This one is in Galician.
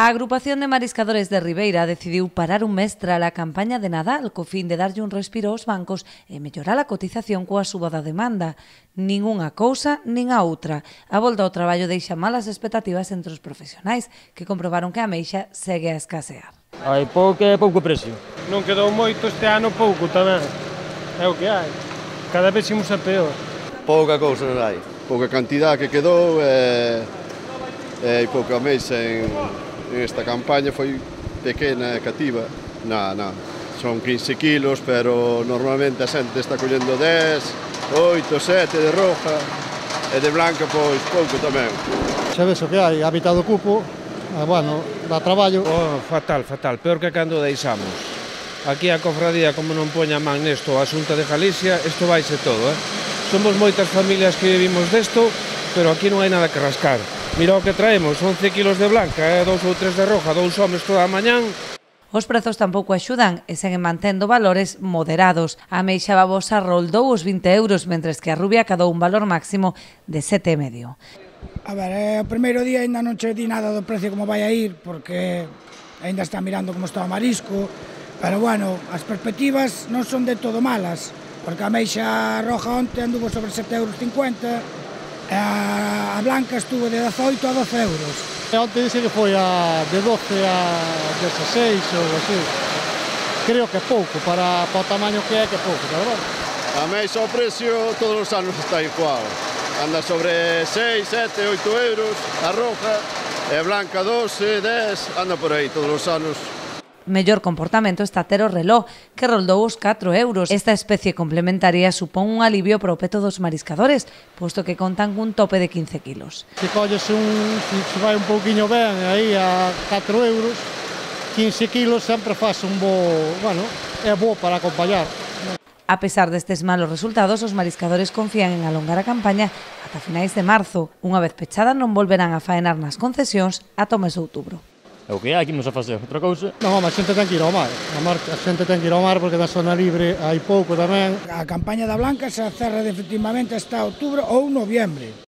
A agrupación de mariscadores de Ribeira decidiu parar un mes tras a campaña de Nadal co fin de darlle un respiro aos bancos e mellorar a cotización coa suba da demanda. Nin unha cousa nin a outra. A volta ao traballo deixa malas expectativas entre os profesionais que comprobaron que a ameixa segue a escasear. Hai pouco e pouco precio. Non quedou moito este ano, pouco tamén. É o que hai. Cada vez imos a peor. Pouca cousa non hai. Pouca cantidad que quedou e pouca ameixa en esta campaña foi pequena e cativa. Son 15 kilos, pero normalmente a xente está collendo 10, 8, 7 de roja e de blanca pois pouco tamén. Xa ves o que hai, a mitad do cupo, bueno, dá traballo. Fatal, peor que cando deixamos. Aquí a cofradía, como non poña man nesto a Xunta de Galicia, isto vaise todo, Somos moitas familias que vivimos desto, pero aquí non hai nada que rascar. Mira o que traemos, 11 kilos de blanca, 2 ou 3 de roja, 2 homes toda a mañán. Os prezos tampouco axudan e seguen mantendo valores moderados. A ameixa babosa roldou os 20 euros, mentres que a rubia cadou un valor máximo de 7,5. A ver, o primeiro día ainda non che di nada do precio como vai a ir, porque ainda está mirando como está o marisco, pero bueno, as perspectivas non son de todo malas, porque a ameixa roja onte anduvo sobre 7,50 €, a blanca estuvo de 18 a 12 euros. Onte dice que foi de 12 a 16 ou así. Creo que é pouco, para o tamaño que é pouco, pero bueno. A ameixa o precio todos os anos está igual. Anda sobre 6, 7, 8 euros, a roja, e a blanca 12, 10, anda por aí todos os anos. Mellor comportamento está ter o reló, que roldou os 4 euros. Esta especie complementaria supón un alivio para o peto dos mariscadores, posto que contan cun tope de 15 kilos. Se colles se vai un pouquiño ben, aí a 4 euros, 15 kilos sempre faz un bo, bueno, é bo para acompañar. A pesar destes malos resultados, os mariscadores confían en alongar a campaña ata finais de marzo. Unha vez pechada non volverán a faenar nas concesións ata o mes de outubro. É o que hai, que nos a facer outra cousa. Non, a xente ten que ir ao mar. A xente ten que ir ao mar porque na zona libre hai pouco tamén. A campaña da blanca se cerra definitivamente hasta outubro ou noviembre.